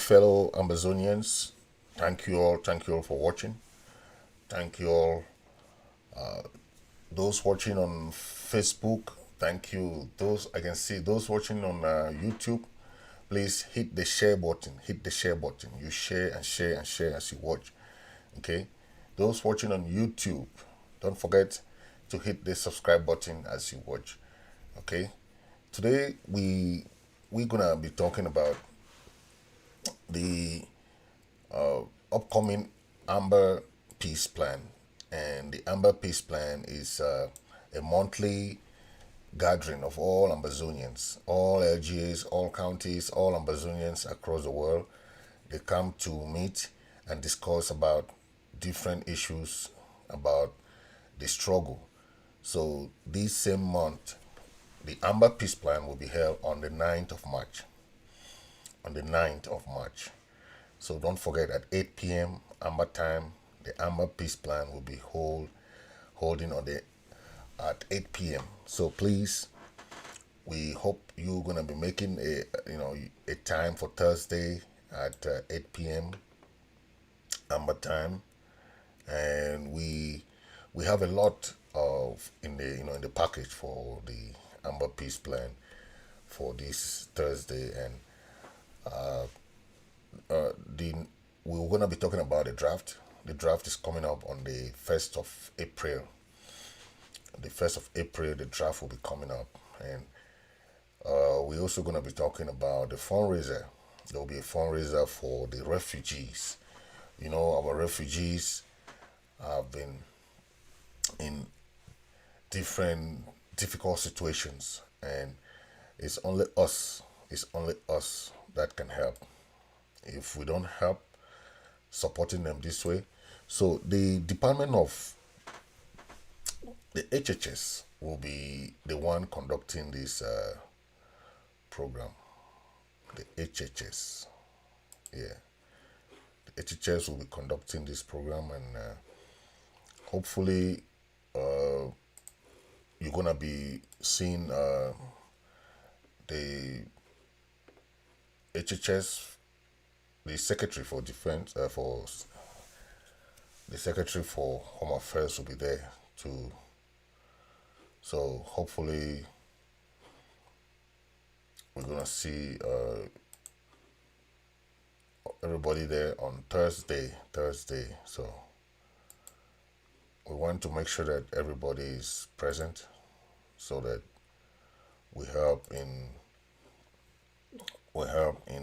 fellow Ambazonians. Thank you all for watching. Thank you all, those watching on Facebook. Thank you, those I can see those watching on YouTube. Please hit the share button. Hit the share button. You share and share and share as you watch. Okay, those watching on YouTube, don't forget to hit the subscribe button as you watch. Okay, today we're gonna be talking about the upcoming Amba peace plan. And the Amba peace plan is a monthly gathering of all Ambazonians, all LGAs, all counties, all Ambazonians across the world. They come to meet and discuss about different issues about the struggle. So this same month, the Amba peace plan will be held on the 9th of March. On the 9th of March. So don't forget, at 8 p.m. Amba time, the Amba peace plan will be holding on the at 8 p.m. So please, we hope you're gonna be making a time for Thursday at 8 p.m. Amba time, and we have a lot of in the package for the Amba peace plan for this Thursday. And the we're gonna be talking about the draft. The draft is coming up on the 1st of April. The 1st of April, the draft will be coming up, and we're also gonna be talking about the fundraiser. There will be a fundraiser for the refugees. You know, our refugees have been in different difficult situations, and it's only us. It's only us that can help. If we don't help supporting them this way, so the Department of the HHS will be the one conducting this program. The HHS, yeah, the HHS will be conducting this program, and hopefully you're gonna be seeing the HHS, the Secretary for Defense, for the Secretary for Home Affairs will be there too. So hopefully we're gonna see everybody there on Thursday. So we want to make sure that everybody is present so that we help in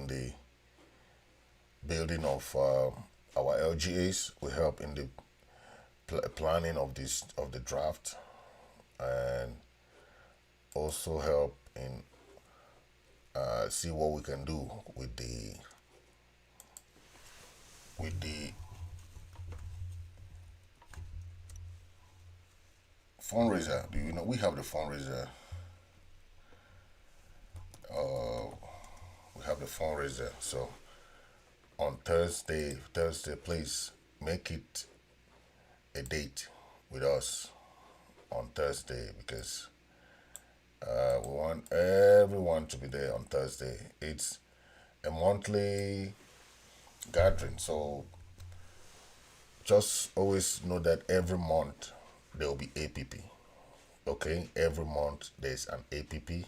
the building of our LGAs. We help in the planning of the draft, and also help in see what we can do with the fundraiser. Do you know we have the fundraiser? We have the fundraiser. So on Thursday, please make it a date with us on Thursday, because we want everyone to be there on Thursday. It's a monthly gathering, so just always know that every month there will be APP. Okay, every month there's an APP.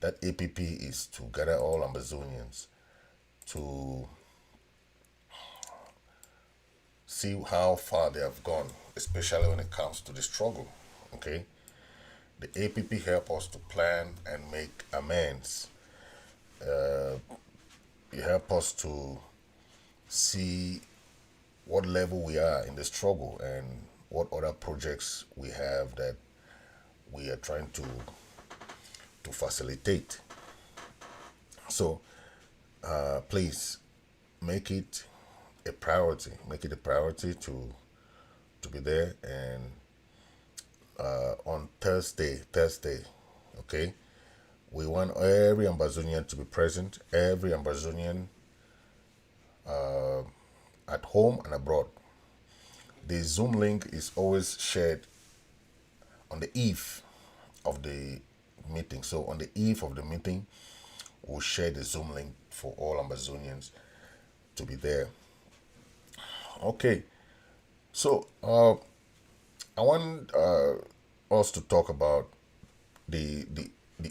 That APP is to gather all Ambazonians to see how far they have gone, especially when it comes to the struggle. Okay, the APP help us to plan and make amends. It help us to see what level we are in the struggle and what other projects we have that we are trying to facilitate. So please make it a priority. Make it a priority to be there, and on Thursday. Okay, we want every Ambazonian to be present. Every Ambazonian at home and abroad. The Zoom link is always shared on the eve of the meeting. So on the eve of the meeting, we'll share the Zoom link for all Ambazonians. to be there. Okay, so I want us to talk about the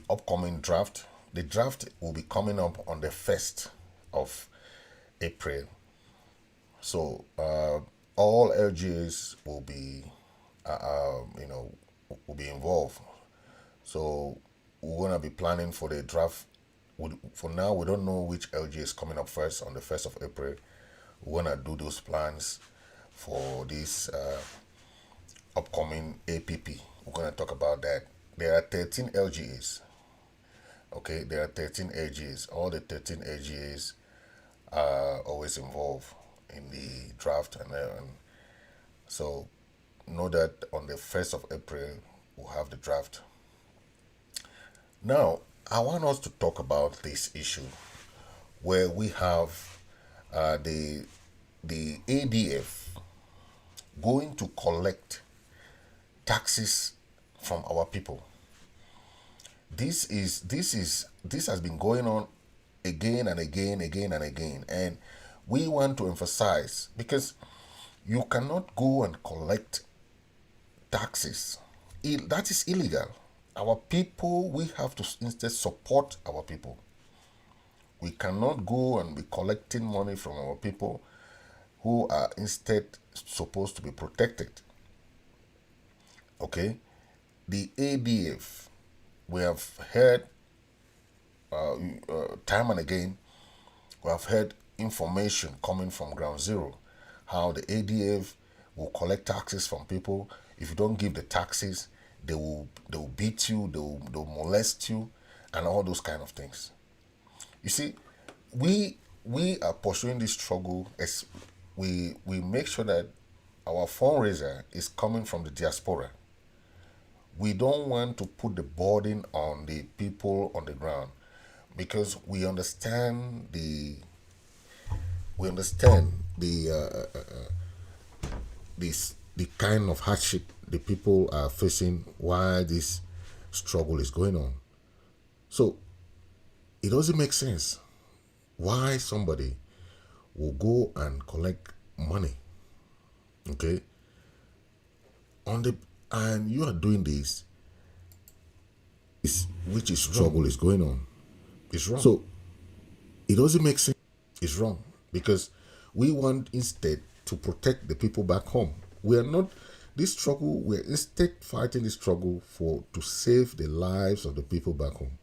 upcoming draft. The draft will be coming up on the 1st of April. So all LGAs will be, will be involved. So we're gonna be planning for the draft. For now, we don't know which LGA is coming up first on the 1st of April. We're gonna do those plans for this upcoming APP. We're gonna talk about that. There are 13 LGAs. Okay, there are 13 LGAs. All the 13 LGAs are always involved in the draft, and so know that on the 1st of April we'll have the draft. Now, I want us to talk about this issue where we have the ADF going to collect taxes from our people. This has been going on again and again, and we want to emphasize, because you cannot go and collect taxes. That is illegal. Our people, we have to instead support our people. We cannot go and be collecting money from our people who are instead supposed to be protected. Okay? The ADF, we have heard time and again, we have heard information coming from ground zero, how the ADF will collect taxes from people. If you don't give the taxes, they will beat you, they'll molest you, and all those kind of things. You see, we are pursuing this struggle as we make sure that our fundraiser is coming from the diaspora. We don't want to put the burden on the people on the ground, because we understand the kind of hardship the people are facing while this struggle is going on. So it doesn't make sense why somebody will go and collect money, okay, and you are doing this, which is struggle is going on. It's wrong. So it doesn't make sense. It's wrong, because we want instead to protect the people back home. We are not this struggle. We are instead fighting this struggle to save the lives of the people back home.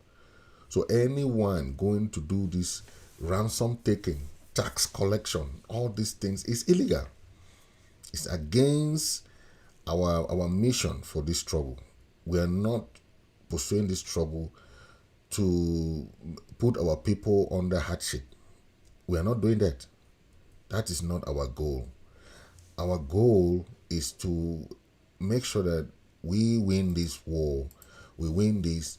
So anyone going to do this ransom taking, tax collection, all these things is illegal. It's against our mission for this struggle. We are not pursuing this struggle to put our people under hardship. We are not doing that. That is not our goal. Our goal is to make sure that we win this war. We win this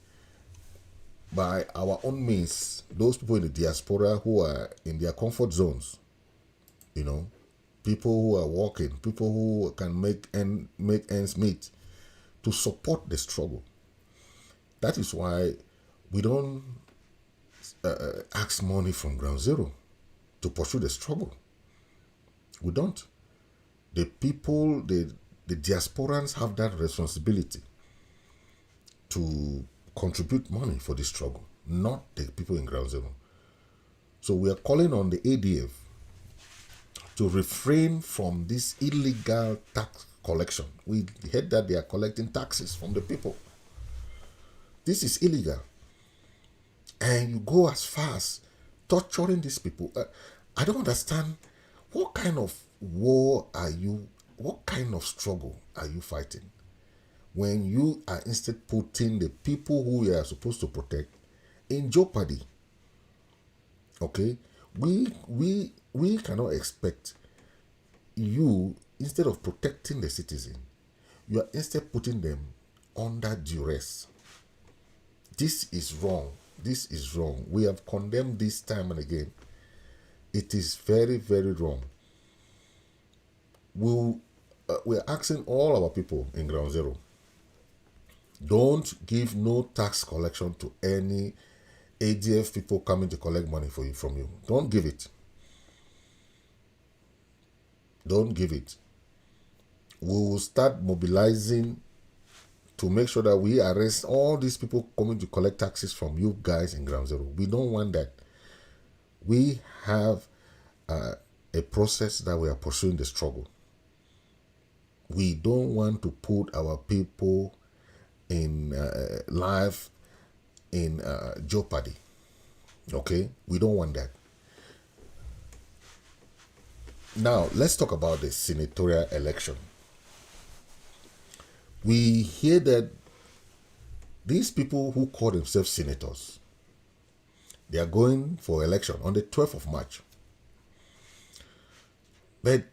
by our own means. Those people in the diaspora who are in their comfort zones, people who are working, people who can make ends meet, to support the struggle. That is why we don't ask money from ground zero to pursue the struggle. We don't. The people, the diasporans have that responsibility to contribute money for the struggle, not the people in ground zero. So we are calling on the ADF to refrain from this illegal tax collection. We heard that they are collecting taxes from the people. This is illegal. And you go as far as torturing these people. I don't understand. What kind of war what kind of struggle are you fighting when you are instead putting the people who you are supposed to protect in jeopardy? Okay? We cannot expect you, instead of protecting the citizen, you are instead putting them under duress. This is wrong. This is wrong. We have condemned this time and again. It is very, very wrong. We're asking all our people in ground zero, don't give no tax collection to any ADF people coming to collect money from you. Don't give it. Don't give it. We will start mobilizing to make sure that we arrest all these people coming to collect taxes from you guys in Ground Zero. We don't want that. We have a process that we are pursuing the struggle. We don't want to put our people in life in jeopardy. Okay? We don't want that. Now, let's talk about the senatorial election. We hear that these people who call themselves senators, they are going for election on the 12th of March. But,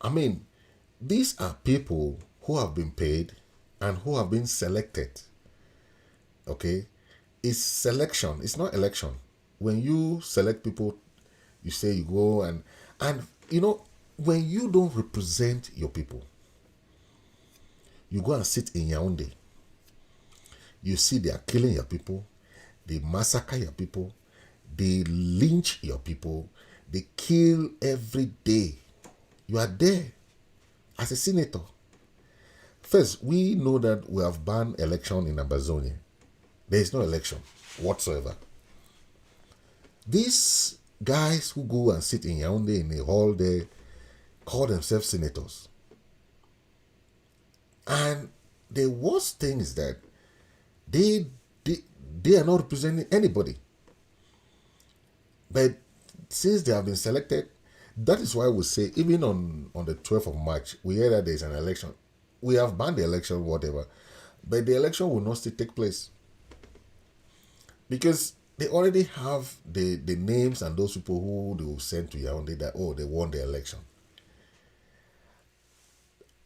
I mean, these are people who have been paid and who have been selected. Okay? It's selection. It's not election. When you select people, you say you go and you know, when you don't represent your people, you go and sit in Yaoundé. You see they are killing your people. They massacre your people. They lynch your people. They kill every day. You are there as a senator. First, we know that we have banned election in Ambazonia. There is no election whatsoever. These guys who go and sit in Yaoundé in a hall there call themselves senators. And the worst thing is that they are not representing anybody. But since they have been selected, that is why we say, even on the 12th of March, we hear that there is an election. We have banned the election, whatever. But the election will not still take place. Because they already have the names and those people who they will send to Yaoundé that, oh, they won the election.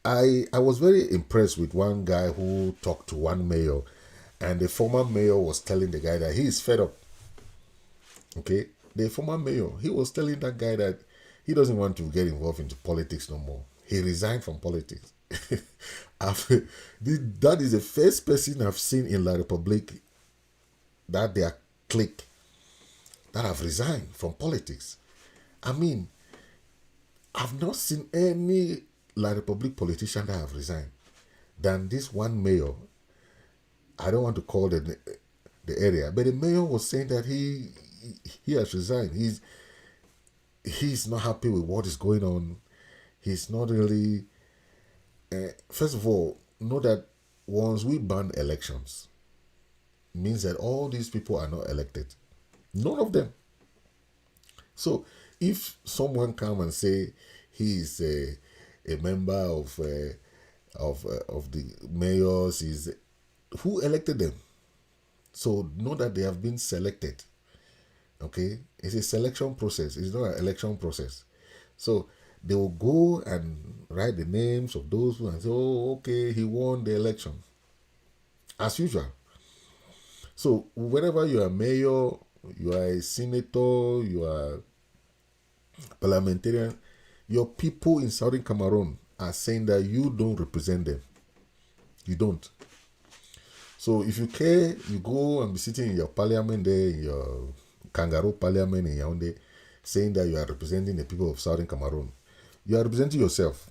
I was very impressed with one guy who talked to one mayor, and the former mayor was telling the guy that he is fed up. Okay? The former mayor, he was telling that guy that he doesn't want to get involved into politics no more. He resigned from politics. That is the first person I've seen in La Republique that their clique that have resigned from politics. I mean, I've not seen any La Republique politician that have resigned than this one mayor. I don't want to call the area, but the mayor was saying that he has resigned. He's not happy with what is going on. He's not really. First of all, know that once we ban elections, means that all these people are not elected. None of them. So if someone come and say he is a member of the mayors, is who elected them? So know that they have been selected. Okay, it's a selection process. It's not an election process. So they will go and write the names of those who and say, oh, okay, he won the election. As usual. So whenever you are mayor, you are a senator, you are parliamentarian, your people in Southern Cameroon are saying that you don't represent them. You don't. So if you care, you go and be sitting in your parliament there, in your kangaroo parliament in Yaoundé, saying that you are representing the people of Southern Cameroon. You are representing yourself.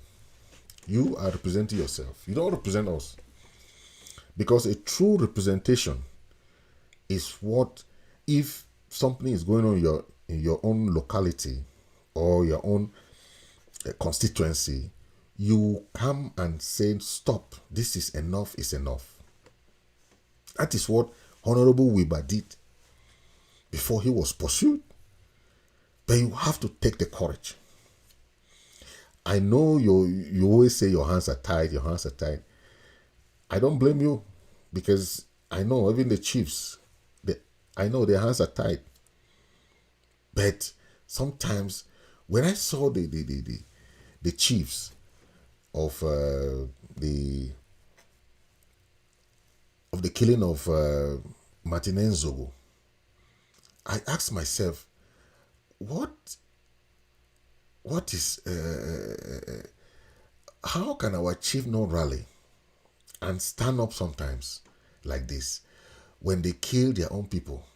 You are representing yourself. You don't represent us. Because a true representation is what, if something is going on in your own locality or your own constituency, you come and say, stop, this is enough, is enough. That is what Honorable Weber did before he was pursued. But you have to take the courage. I know you always say your hands are tied, your hands are tied. I don't blame you, because I know even the chiefs, I know their hands are tied. But sometimes when I saw the chiefs of the killing of Martin Nzogo, I asked myself, what is how can our chief not rally and stand up sometimes like this? When they kill their own people,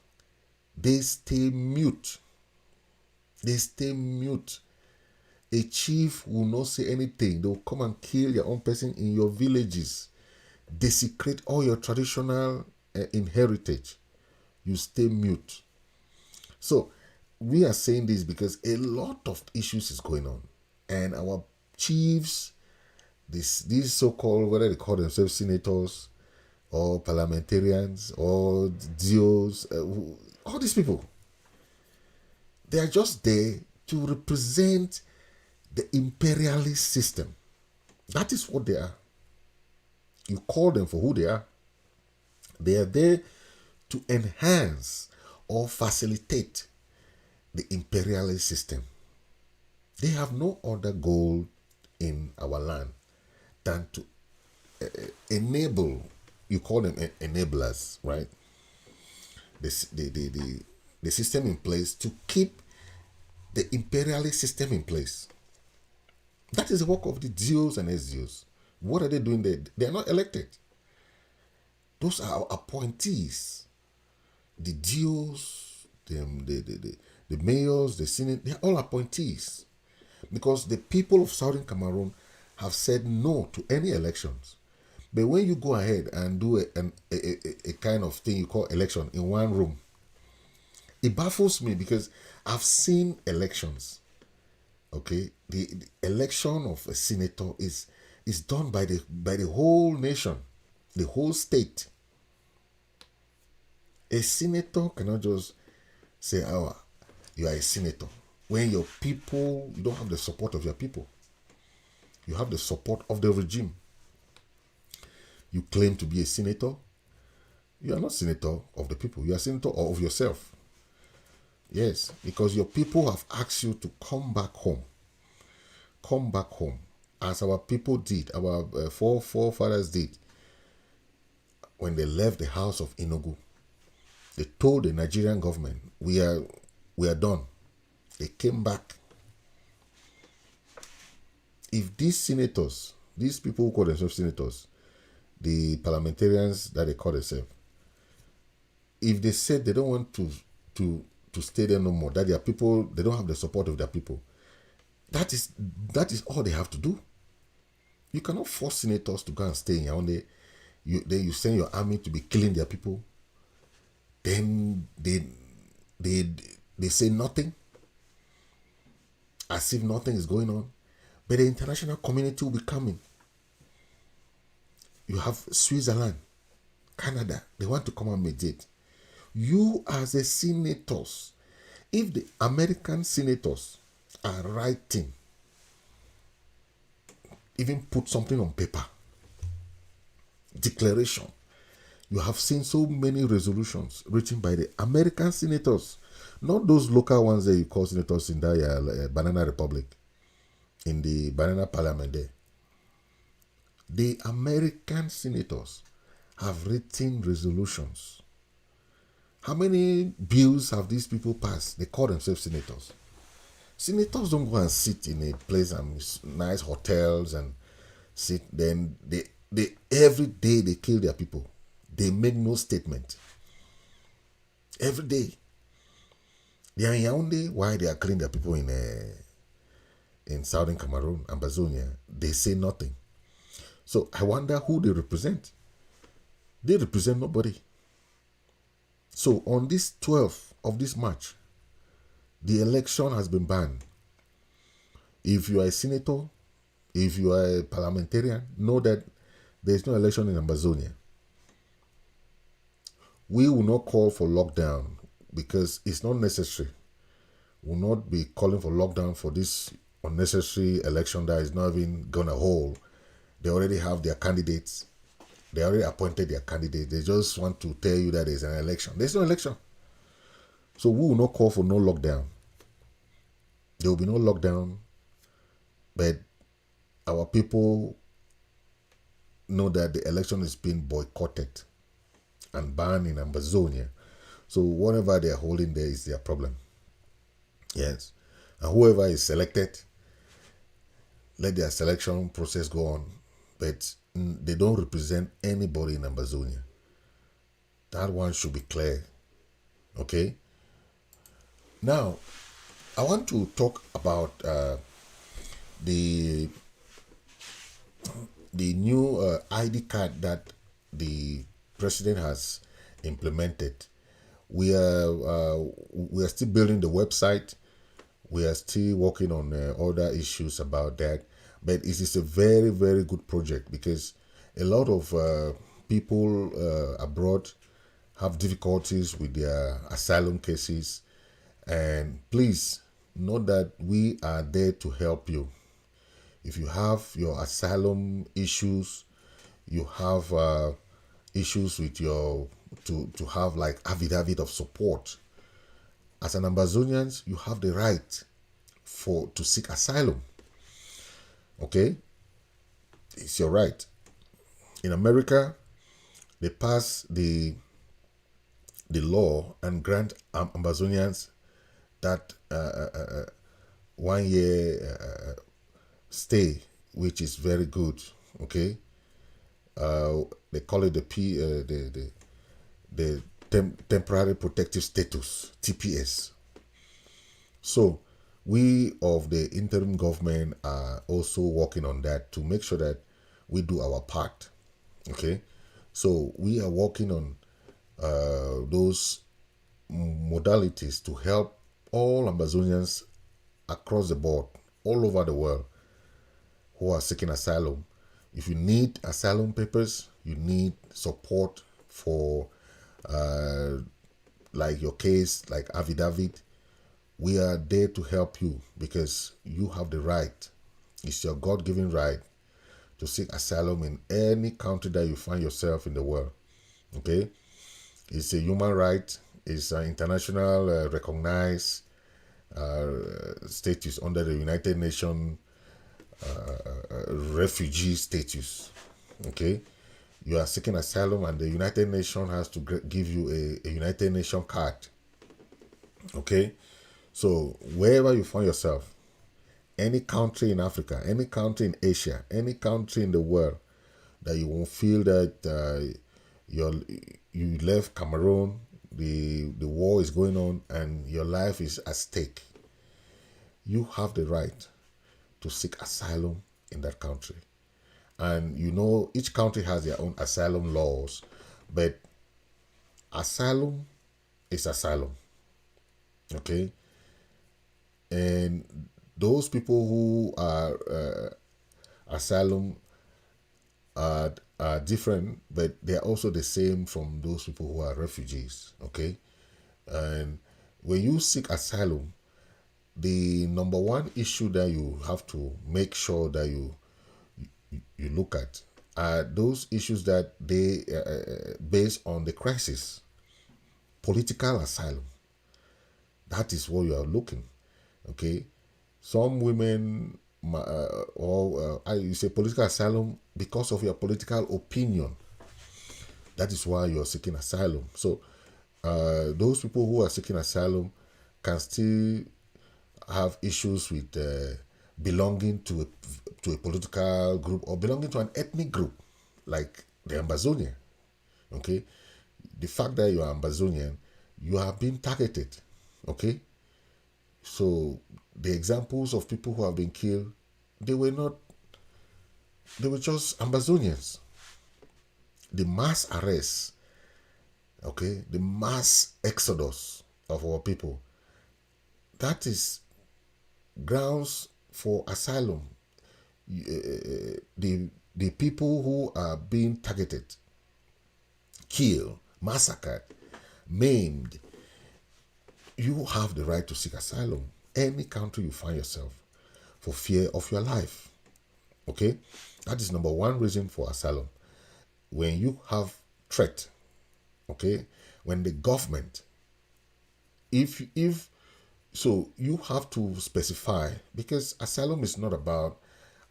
they stay mute. They stay mute. A chief will not say anything. They will come and kill your own person in your villages, desecrate all your traditional heritage. You stay mute. So we are saying this because a lot of issues is going on, and our chiefs, these so-called, whether they call themselves senators or parliamentarians or DOs, all these people, they are just there to represent the imperialist system. That is what they are. You call them for who they are. They are there to enhance or facilitate the imperialist system. They have no other goal in our land than to enable, you call them enablers, right? The system in place to keep the imperialist system in place. That is the work of the DOs and SDOs. What are they doing there? They are not elected. Those are appointees. The DOs, the mayors, the senate, they are all appointees. Because the people of Southern Cameroon have said no to any elections. But when you go ahead and do a kind of thing you call election in one room, it baffles me because I've seen elections. Okay, the election of a senator is done by the whole nation, the whole state. A senator cannot just say, "Oh, you are a senator." When your people, you don't have the support of your people. You have the support of the regime. You claim to be a senator. You are not senator of the people. You are senator of yourself. Yes, because your people have asked you to come back home. Come back home. As our people did, our forefathers did. When they left the house of Enugu, they told the Nigerian government, we are done. They came back. If these senators, these people who call themselves senators, the parliamentarians that they call themselves, if they said they don't want to stay there no more, that their people, they don't have the support of their people, that is all they have to do. You cannot force senators to go and stay in Yaoundé. Then you send your army to be killing their people. Then they say nothing, as if nothing is going on. But the international community will be coming. You have Switzerland, Canada, they want to come and mediate. You as a senators, if the American senators are writing, even put something on paper, declaration, you have seen so many resolutions written by the American senators, not those local ones that you call senators in that Banana Republic, in the Banana Parliament there. The American senators have written resolutions. How many bills have these people passed? They call themselves senators. Senators don't go and sit in a place and nice hotels and sit. Then they every day they kill their people. They make no statement. Every day. They are in Yaoundé while they are killing their people in Southern Cameroon, Ambazonia. They say nothing. So I wonder who they represent. They represent nobody. So on this 12th of this March, the election has been banned. If you are a senator, if you are a parliamentarian, know that there is no election in Ambazonia. We will not call for lockdown because it's not necessary. We will not be calling for lockdown for this unnecessary election that is not even going to hold. They already have their candidates. They already appointed their candidates. They just want to tell you that there's an election. There's no election. So we will not call for no lockdown. There will be no lockdown. But our people know that the election is being boycotted and banned in Ambazonia. So whatever they are holding there is their problem. Yes. And whoever is selected, let their selection process go on. But they don't represent anybody in Ambazonia. That one should be clear. Okay? Now, I want to talk about the new ID card that the president has implemented. We are still building the website. We are still working on other issues about that, but it is a very, very good project because a lot of people abroad have difficulties with their asylum cases, and please know that we are there to help you. If you have your asylum issues, you have issues with your to have like affidavit of support. As an Ambazonian, you have the right to seek asylum. Okay, it's your right. In America, they pass the law and grant Ambazonians that 1 year stay, which is very good. Okay, they call it the temporary protective status, TPS. So we of the interim government are also working on that to make sure that we do our part. Okay, so we are working on those modalities to help all Ambazonians across the board, all over the world, who are seeking asylum. If you need asylum papers, you need support for like your case, like affidavit, we are there to help you because you have the right. It's your God-given right to seek asylum in any country that you find yourself in the world. Okay, it's a human right. It's an international recognized status under the United Nations refugee status. Okay, you are seeking asylum, and the United Nations has to give you a United Nations card. Okay, so wherever you find yourself, any country in Africa, any country in Asia, any country in the world, that you won't feel that you left Cameroon, the war is going on, and your life is at stake, you have the right to seek asylum in that country. And you know, each country has their own asylum laws, but asylum is asylum. Okay, and those people who are asylum are different, but they are also the same from those people who are refugees. Okay, and when you seek asylum, the number one issue that you have to make sure that you look at are those issues that they based on the crisis, political asylum. That is what you are looking. Okay, some women or you say political asylum because of your political opinion. That is why you are seeking asylum. So those people who are seeking asylum can still have issues with belonging to a political group or belonging to an ethnic group, like the Ambazonian. Okay, the fact that you are Ambazonian, you have been targeted. Okay, so the examples of people who have been killed, they were just Ambazonians. The mass arrests, okay, the mass exodus of our people, that is grounds for asylum. The people who are being targeted, killed, massacred, maimed, you have the right to seek asylum any country you find yourself for fear of your life. Okay, that is number one reason for asylum. When you have threat, okay, when the government, if so you have to specify, because asylum is not about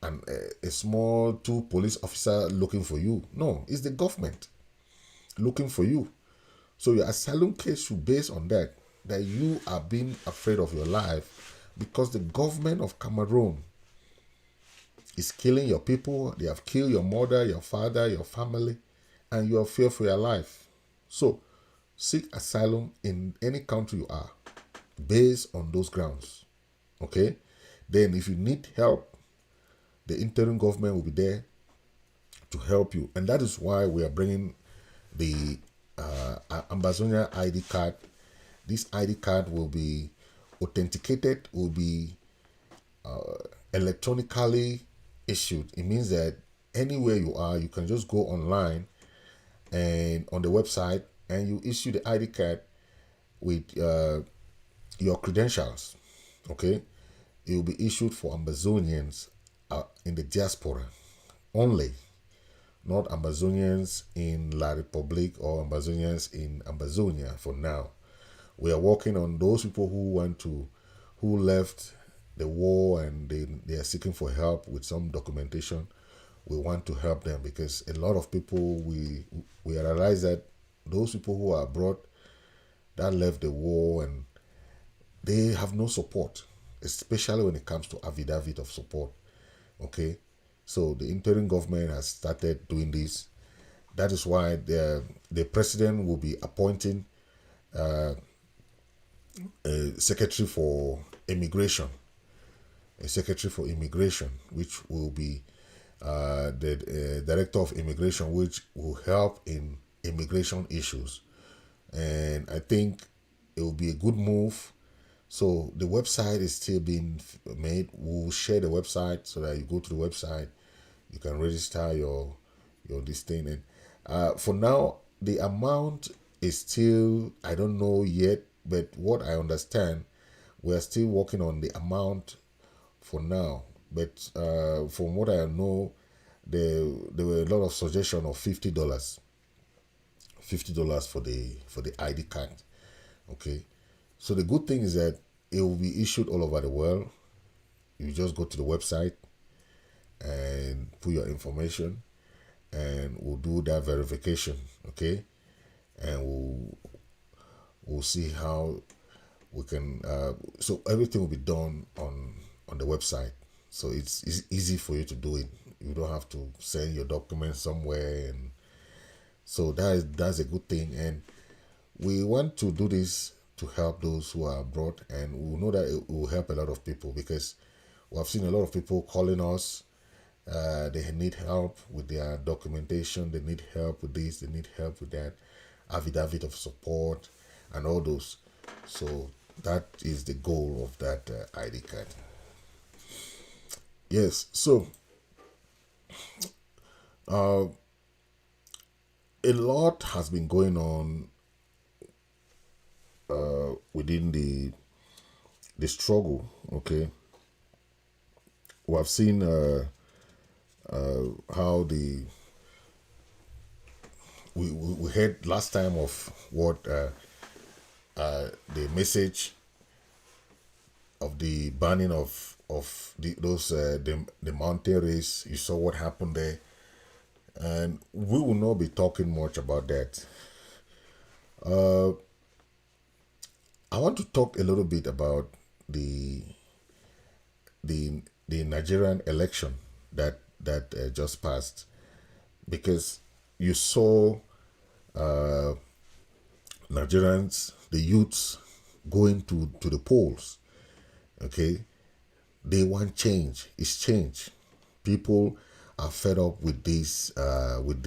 a small two police officer looking for you. No, it's the government looking for you. So your asylum case should base on that you are being afraid of your life because the government of Cameroon is killing your people. They have killed your mother, your father, your family, and you are fear for your life. So seek asylum in any country you are based on those grounds. Okay, then if you need help The interim government will be there to help you, and that is why we are bringing the Ambazonia ID card. This ID card will be authenticated, will be electronically issued. It means that anywhere you are, you can just go online and on the website, and you issue the ID card with your credentials. Okay, it will be issued for Ambazonians in the diaspora only, not Ambazonians in La Republique or Ambazonians in Ambazonia. For now, we are working on those people who left the war and they are seeking for help with some documentation. We want to help them because a lot of people, we realize that those people who are abroad that left the war and they have no support, especially when it comes to affidavit of support. Okay, so the interim government has started doing this. That is why the president will be appointing a secretary for immigration, which will be the director of immigration, which will help in immigration issues. And I think it will be a good move. So the website is still being made. We'll share the website so that you go to the website, you can register your this thing. And for now, the amount is still, I don't know yet, but what I understand, we are still working on the amount for now. But from what I know, there were a lot of suggestion of $50 for the ID card. Okay, so the good thing is that it will be issued all over the world. You just go to the website and put your information, and we'll do that verification. Okay, and we'll see how we can. So everything will be done on the website. So it's easy for you to do it. You don't have to send your documents somewhere, and so that's a good thing. And we want to do this to help those who are abroad, and we know that it will help a lot of people because we have seen a lot of people calling us. They need help with their documentation. They need help with this. They need help with that, affidavit of support, and all those. So that is the goal of that ID card. Yes. So a lot has been going on within the struggle. Okay, we have seen how we heard last time of what the message of the banning of the mountain race. You saw what happened there, and we will not be talking much about that. I want to talk a little bit about the Nigerian election that just passed, because you saw Nigerians, the youths, going to the polls. Okay, they want change. It's change. People are fed up with this, with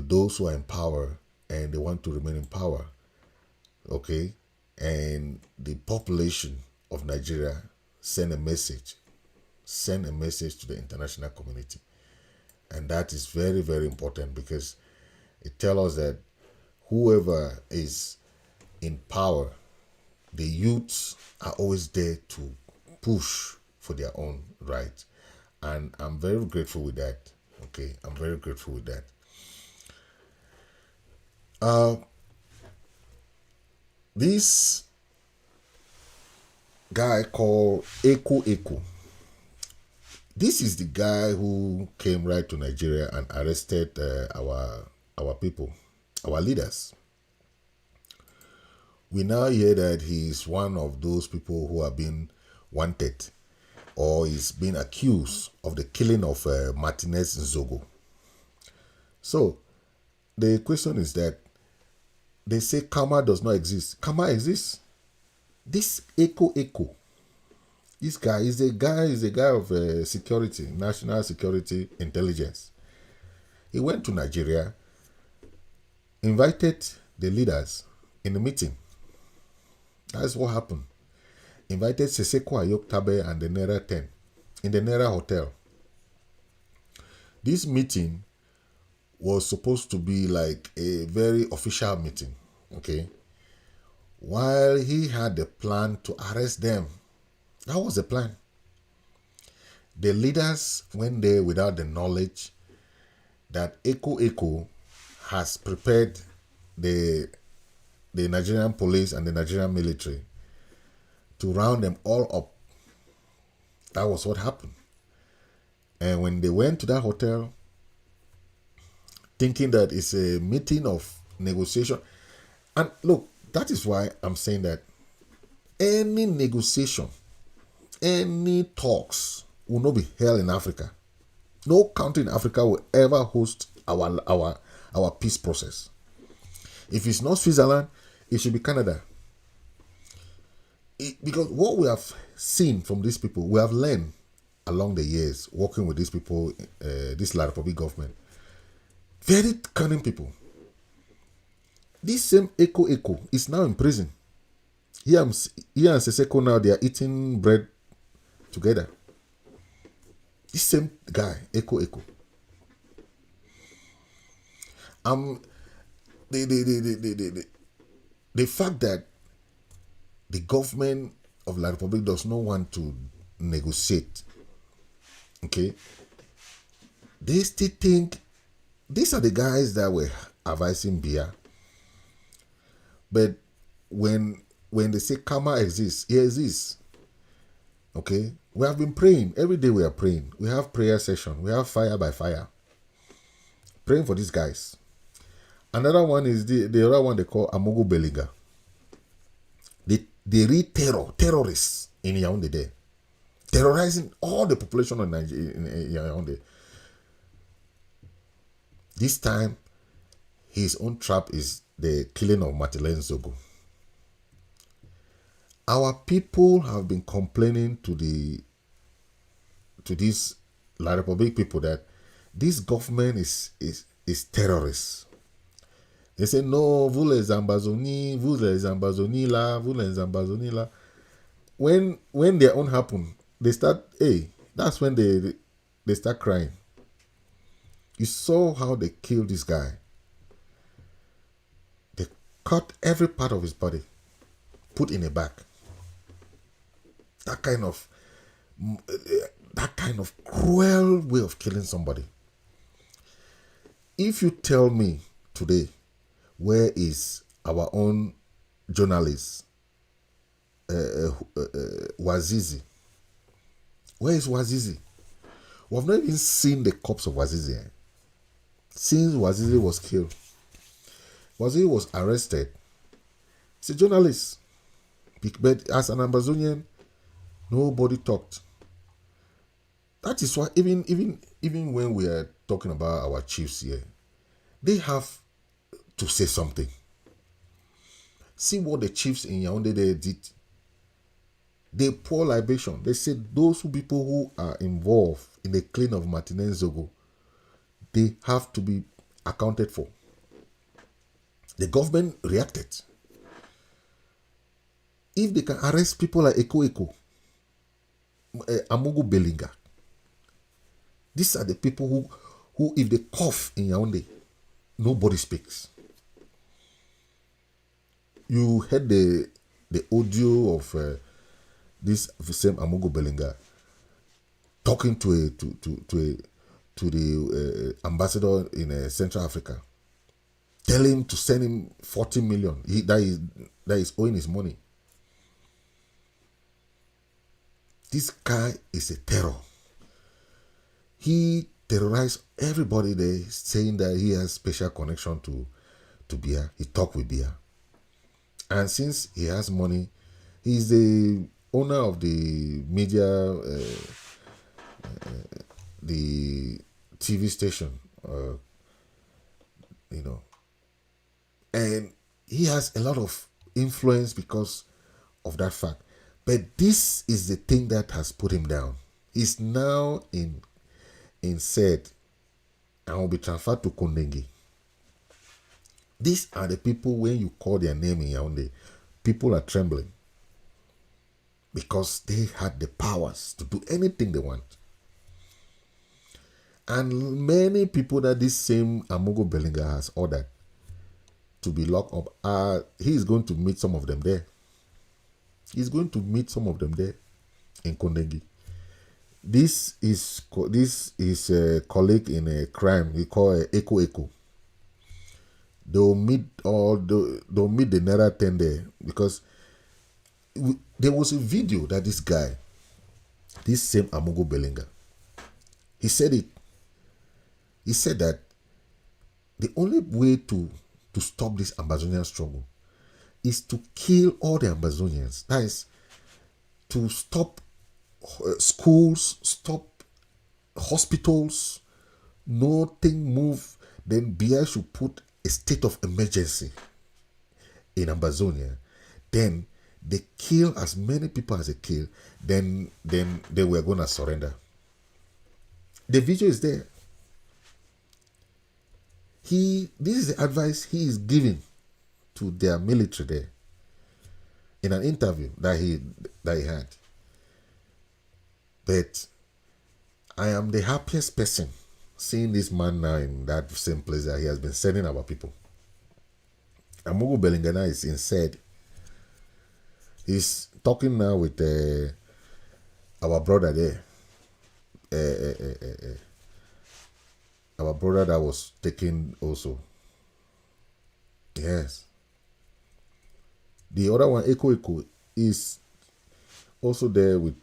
those who are in power, and they want to remain in power. Okay, and the population of Nigeria send a message to the international community, and that is very, very important because it tells us that whoever is in power, the youths are always there to push for their own right, and I'm very grateful with that. Okay, I'm very grateful with that. This guy called Eko. This is the guy who came right to Nigeria and arrested our people, our leaders. We now hear that he is one of those people who are being wanted or is being accused of the killing of Martinez Nzogo. So the question is that they say karma does not exist. Karma exists. This Eko This guy is a guy of security, national security intelligence. He went to Nigeria, invited the leaders in a meeting. That's what happened. Invited Seseko Ayok Tabe and the Naira 10 in the Naira Hotel. This meeting was supposed to be like a very official meeting, okay? While he had the plan to arrest them. That was the plan. The leaders went there without the knowledge that Eko has prepared the Nigerian police and the Nigerian military to round them all up. That was what happened. And when they went to that hotel, thinking that it's a meeting of negotiation, and look, that is why I'm saying that any negotiation, any talks will not be held in Africa. No country in Africa will ever host our peace process. If it's not Switzerland, it should be Canada. Because what we have seen from these people, we have learned along the years working with these people, this La Republic government. Very cunning people. This same Eko is now in prison. He and Seseko now, they are eating bread together. This same guy, Eko. The fact that the government of La Republic does not want to negotiate, okay, they still think these are the guys that were advising Bia. But when they say karma exists, it exists. Okay, we have been praying every day. We are praying. We have prayer session. We have fire by fire, praying for these guys. Another one is the other one they call Amogo Belinga. They read terrorists in Yaoundé there, terrorizing all the population of Nigeria in Yaoundé. This time, his own trap is the killing of Martin Zogo. Our people have been complaining to these La Republic people that this government is terrorist. They say, no, vous les Ambazonis, vous les Ambazonila, vous les Ambazonila. When their own happen, they start, that's when they start crying. You saw how they killed this guy. They cut every part of his body, put in a bag. That kind of cruel way of killing somebody. If you tell me today, where is our own journalist, Wazizi? Where is Wazizi? We have not even seen the corpse of Wazizi. Since Wazizi was killed, Wazizi was arrested. He's a journalist. But as an Ambazonian, nobody talked. That is why even when we are talking about our chiefs here, they have to say something. See what the chiefs in Yaoundé they did. They pour libation. They said those people who are involved in the killing of Martin Zogo, they have to be accounted for. The government reacted. If they can arrest people like Eko, Amogo Belinga, these are the people who if they cough in Yaoundé, nobody speaks. You heard the audio of this same Amogo Belinga talking to the ambassador in Central Africa, tell him to send him 40 million. That is owing his money. This guy is a terror. He terrorized everybody there, saying that he has special connection to Bia. He talked with Bia. And since he has money, he's the owner of the media, the TV station, and he has a lot of influence because of that fact. But this is the thing that has put him down. He's now in said and will be transferred to Kondengi. These are the people, when you call their name in Yaoundé, people are trembling because they had the powers to do anything they want. And many people that this same Amogo Bellinger has ordered to be locked up, he is going to meet some of them there. He's going to meet some of them there in Kondengi. This is a colleague in a crime we call Echo. They'll meet the Naira 10 there because there was a video that this guy, this same Amogo Bellinger, he said it. He said that the only way to stop this Ambazonian struggle is to kill all the Ambazonians. That is, to stop schools, stop hospitals, nothing move. Then BI should put a state of emergency in Ambazonia. Then they kill as many people as they kill. Then they were going to surrender. The video is there. This is the advice he is giving to their military there in an interview that he had. But I am the happiest person seeing this man now in that same place that he has been sending our people. Amogo Belingana is instead. He's talking now with our brother there. Our brother that was taken also. Yes. The other one, Echo, is also there with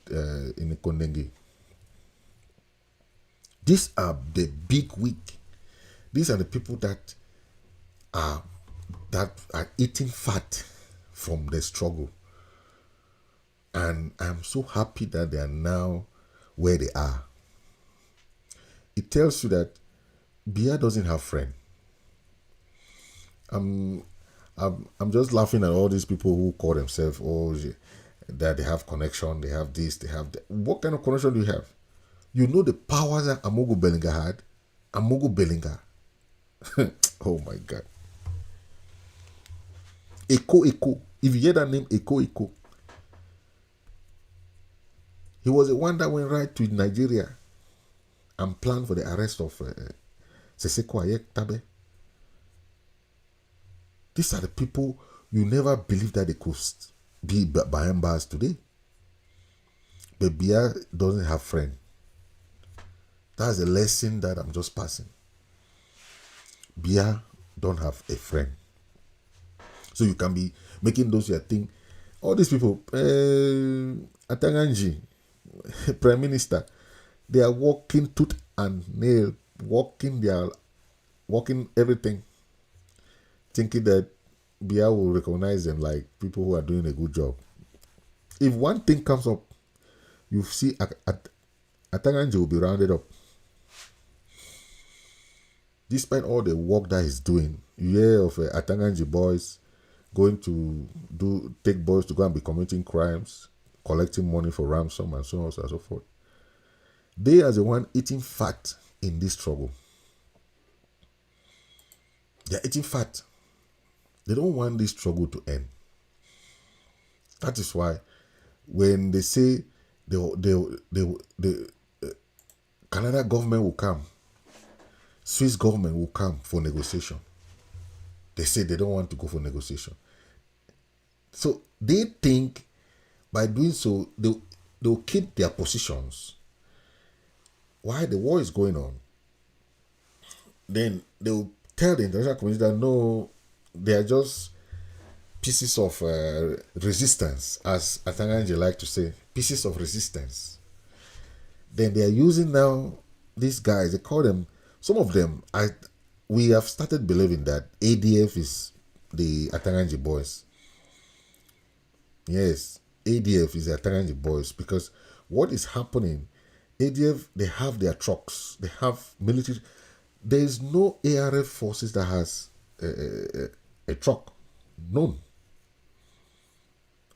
in Kondengi. These are the big weak. These are the people that are eating fat from the struggle. And I'm so happy that they are now where they are. It tells you that Bia doesn't have friend. I'm just laughing at all these people who call themselves that they have connection, they have this, they have that. What kind of connection do you have? You know the powers that Amogo Bellinger had? Amogo Bellinger. Oh my God. Echo. If you hear that name, Echo. He was the one that went right to Nigeria and planned for the arrest of Seseko Ayek Tabe. These are the people you never believe that they could be Bayambas today. But Bia doesn't have friend. That's a lesson that I'm just passing. Bia don't have a friend. So you can be making those your thing. All these people, Atanganji, Prime Minister, they are walking tooth and nail, walking everything, thinking that Bia will recognize them like people who are doing a good job. If one thing comes up, you see Atanganji will be rounded up. Despite all the work that he's doing, you hear of Atanganji boys going to take boys to go and be committing crimes, collecting money for ransom and so on and so forth. They are the one eating fat in this struggle. They are eating fat. They don't want this struggle to end. That is why when they say the Canada government will come, Swiss government will come for negotiation, they say they don't want to go for negotiation. So they think by doing so, they'll keep their positions while the war is going on. Then they'll tell the international community that no, they are just pieces of resistance, as Atanganji like to say, pieces of resistance. Then they are using now these guys, they call them, some of them, we have started believing that ADF is the Atanganji boys. Yes, ADF is the Atanganji boys, because what is happening, ADF, they have their trucks, they have military. There is no ARF forces that has a truck. None.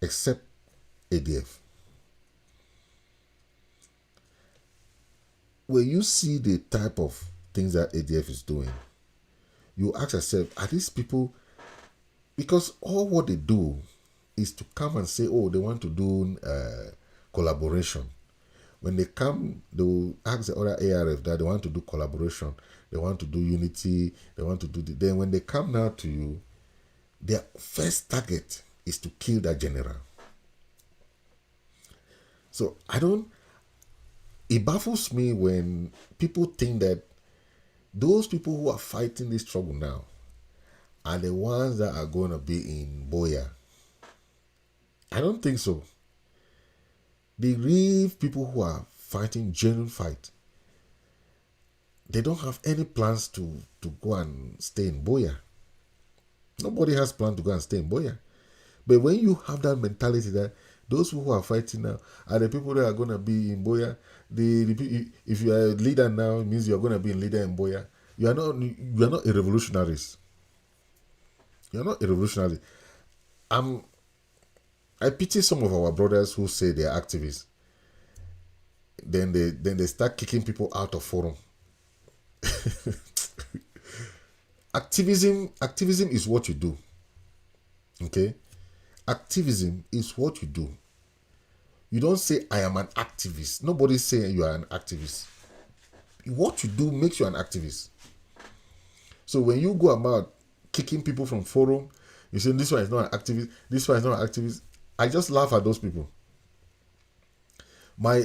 Except ADF. When you see the type of things that ADF is doing, you ask yourself, are these people, because all what they do is to come and say, oh, they want to do collaboration. When they come, they will ask the other ARF that they want to do collaboration, they want to do unity, they want to do then when they come now to you, their first target is to kill that general. So it baffles me when people think that those people who are fighting this struggle now are the ones that are going to be in Boya. I don't think so. The real people who are fighting genuine fight, they don't have any plans to go and stay in Boya. Nobody has plans to go and stay in Boya. But when you have that mentality that those who are fighting now are the people that are going to be in Boya, if you are a leader now, it means you are going to be a leader in Boya. You are not a revolutionary. You are not a revolutionary. I pity some of our brothers who say they are activists. Then they start kicking people out of forum. Activism is what you do. Okay? Activism is what you do. You don't say, I am an activist. Nobody's saying you are an activist. What you do makes you an activist. So when you go about kicking people from forum, you say, this one is not an activist, this one is not an activist. I just laugh at those people. My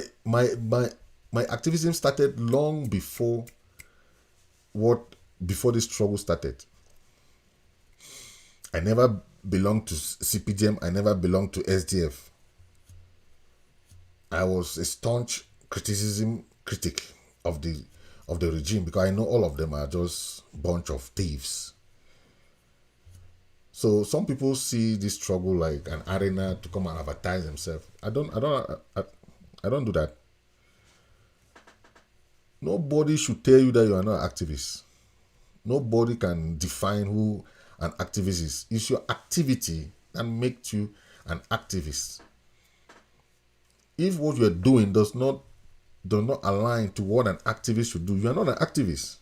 activism started long before this struggle started. I never belonged to CPGM. I never belonged to SDF. I was a staunch critic of the regime because I know all of them are just bunch of thieves. So some people see this struggle like an arena to come and advertise themselves. I don't do that. Nobody should tell you that you are not an activist. Nobody can define who an activist is. It's your activity that makes you an activist. If what you are doing does not align to what an activist should do, you are not an activist.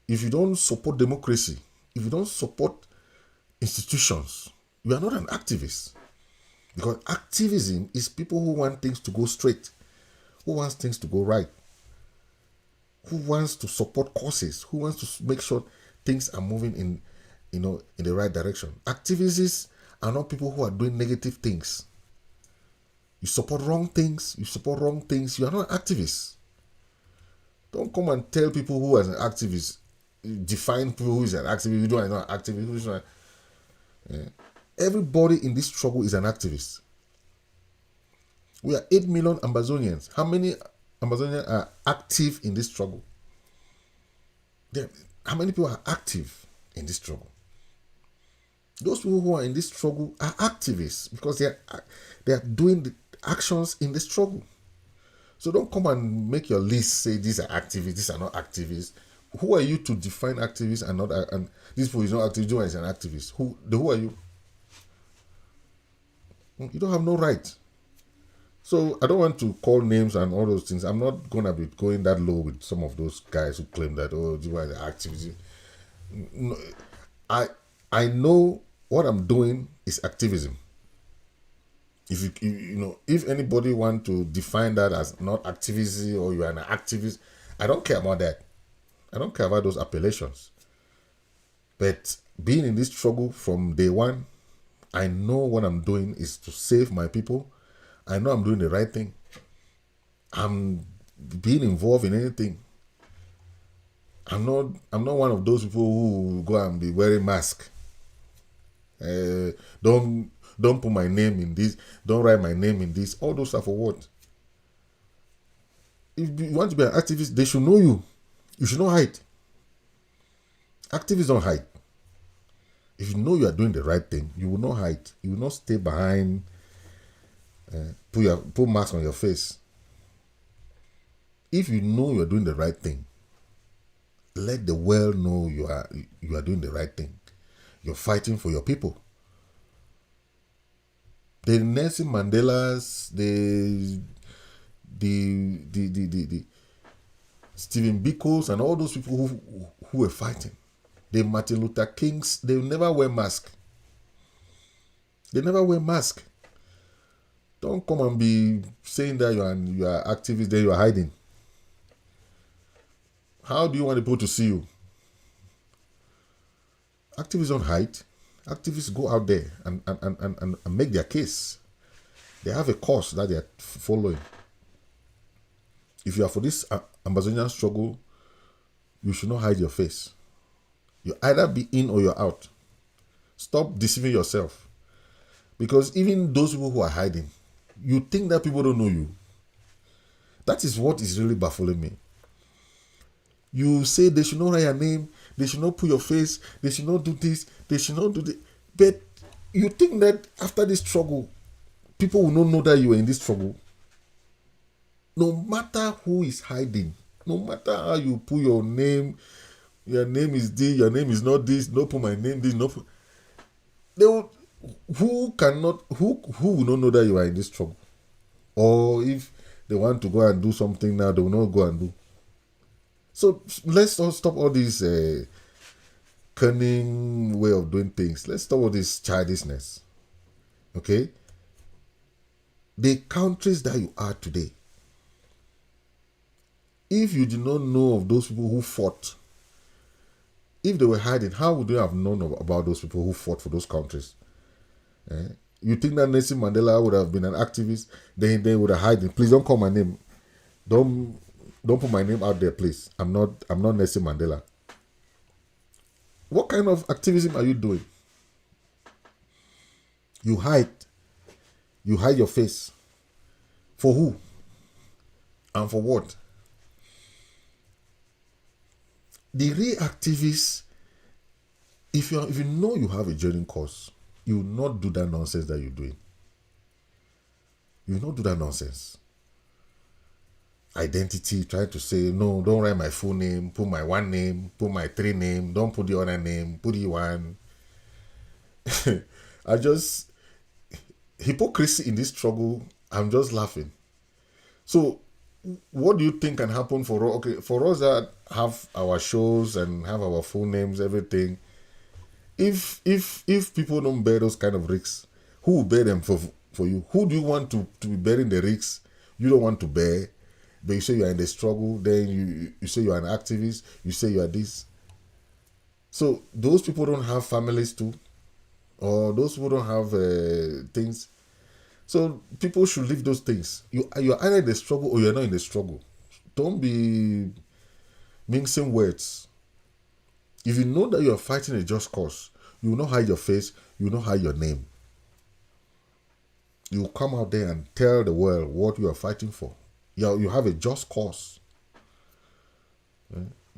If you don't support democracy, if you don't support institutions, you are not an activist. Because activism is people who want things to go straight, who wants things to go right, who wants to support causes, who wants to make sure things are moving in the right direction. Activists are not people who are doing negative things. You support wrong things, you are not an activist. Don't come and tell people who are an activist, define people who is an activist, you don't know an activist. Everybody in this struggle is an activist. We are 8 million Ambazonians. How many Ambazonians are active in this struggle? How many people are active in this struggle? Those people who are in this struggle are activists because they are doing the actions in the struggle. So don't come and make your list say these are activists, these are not activists. Who are you to define activists and not? And this person is not active, this one is an activist. Who are you? You don't have no right. So I don't want to call names and all those things. I'm not going to be going that low with some of those guys who claim that, oh, you are the activists. No, I know what I'm doing is activism. If anybody want to define that as not activism or you are an activist, I don't care about that. I don't care about those appellations. But being in this struggle from day one, I know what I'm doing is to save my people. I know I'm doing the right thing. I'm being involved in anything. I'm not one of those people who go and be wearing mask. Don't put my name in this. Don't write my name in this. All those are for what? If you want to be an activist, they should know you. You should not hide. Activists don't hide. If you know you are doing the right thing, you will not hide. You will not stay behind. Put mask on your face. If you know you are doing the right thing, let the world know you are doing the right thing. You're fighting for your people. The Nelson Mandelas, the Stephen Bikos, and all those people who were fighting. The Martin Luther Kings, they never wear mask. They never wear mask. Don't come and be saying that you are activist, then you are hiding. How do you want people to see you? Activists don't hide. Activists go out there and make their case. They have a cause that they are following. If you are for this Ambazonian struggle, you should not hide your face. You either be in or you're out. Stop deceiving yourself. Because even those people who are hiding, you think that people don't know you. That is what is really baffling me. You say they should not write your name, they should not put your face, they should not do this, they should not do this. But you think that after this struggle, people will not know that you are in this struggle. No matter who is hiding, no matter how you put your name is this, your name is not this, no put my name this, no put, they will, who will not know that you are in this struggle? Or if they want to go and do something now, they will not go and do. So let's stop all this cunning way of doing things. Let's stop all this childishness. Okay? The countries that you are today, if you did not know of those people who fought, if they were hiding, how would you have known about those people who fought for those countries? You think that Nelson Mandela would have been an activist? Then they would have hiding. Please don't call my name. Don't put my name out there, please. I'm not Nelson Mandela. What kind of activism are you doing? You hide your face. For who? And for what? The real activists, if you know you have a genuine cause, you will not do that nonsense that you're doing. You will not do that nonsense. Identity, trying to say, no, don't write my full name, put my one name, put my three name, don't put the other name, put the one. Hypocrisy in this struggle, I'm just laughing. So, what do you think can happen for us that have our shows and have our full names, everything? If people don't bear those kind of risks, who will bear them for you? Who do you want to be bearing the risks you don't want to bear? But you say you are in the struggle, then you say you are an activist, you say you are this. So those people don't have families too, or those people don't have things. So people should leave those things. You're either in the struggle or you're not in the struggle. Don't be mixing words. If you know that you are fighting a just cause, you will not hide your face, you will not hide your name. You will come out there and tell the world what you are fighting for. You have a just cause.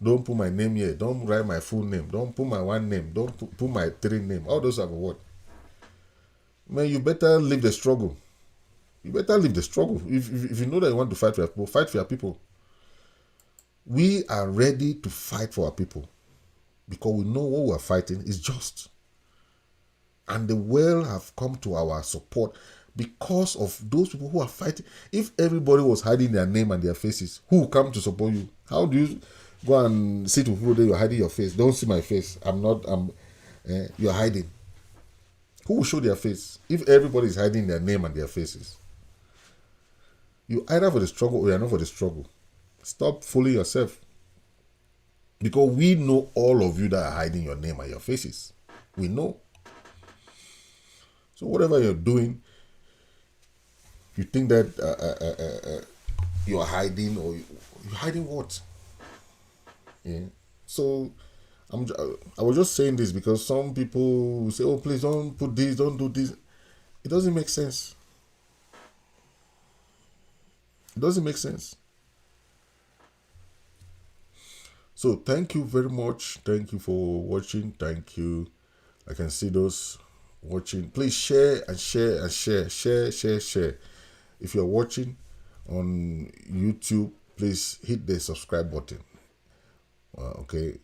Don't put my name here. Don't write my full name. Don't put my one name. Don't put my three name. All those are what? Man, you better leave the struggle. You better leave the struggle. If you know that you want to fight for your people, fight for your people. We are ready to fight for our people because we know what we are fighting is just. And the world have come to our support because of those people who are fighting. If everybody was hiding their name and their faces, who will come to support you? How do you go and sit with people that you're hiding your face? Don't see my face. You're hiding. Who will show their face? If everybody is hiding their name and their faces, you either for the struggle or you're not for the struggle. Stop fooling yourself. Because we know all of you that are hiding your name and your faces. We know. So whatever you're doing, you think that you're hiding, or you're hiding what? Yeah. So I was just saying this because some people say, "Oh, please don't put this, don't do this." It doesn't make sense. It doesn't make sense. So thank you very much. Thank you for watching. Thank you. I can see those watching. Please share and share and share. Share. If you're watching on YouTube, please hit the subscribe button. Okay.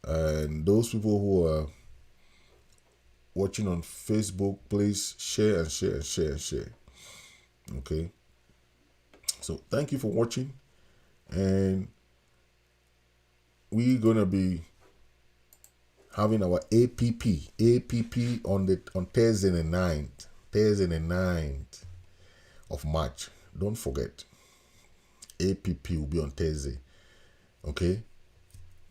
And those people watching on Facebook, please share and share and share and share. Okay. So thank you for watching, and we're gonna be having our APP on Thursday the 9th of March. Don't forget, APP will be on Thursday. Okay.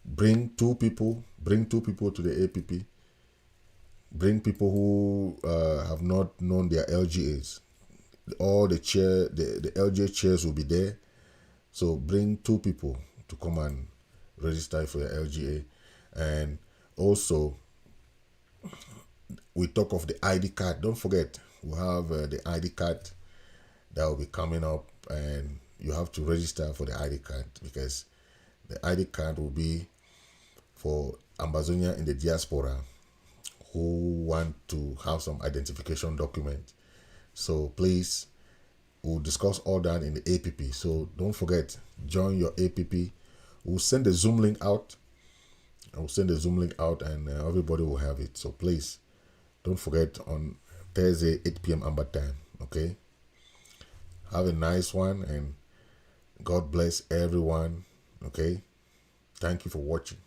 Bring two people to the APP. Bring people who have not known their LGAs. All the LGA chairs will be there. So bring two people to come and register for your LGA. And also, we talk of the ID card. Don't forget, we have the ID card that will be coming up, and you have to register for the ID card, because the ID card will be for Ambazonia in the diaspora who want to have some identification document. So please, we'll discuss all that in the APP. So don't forget, join your APP. We'll send the Zoom link out. And everybody will have it. So please, don't forget, on Thursday, 8 p.m. Amba time. Okay? Have a nice one, and God bless everyone. Okay? Thank you for watching.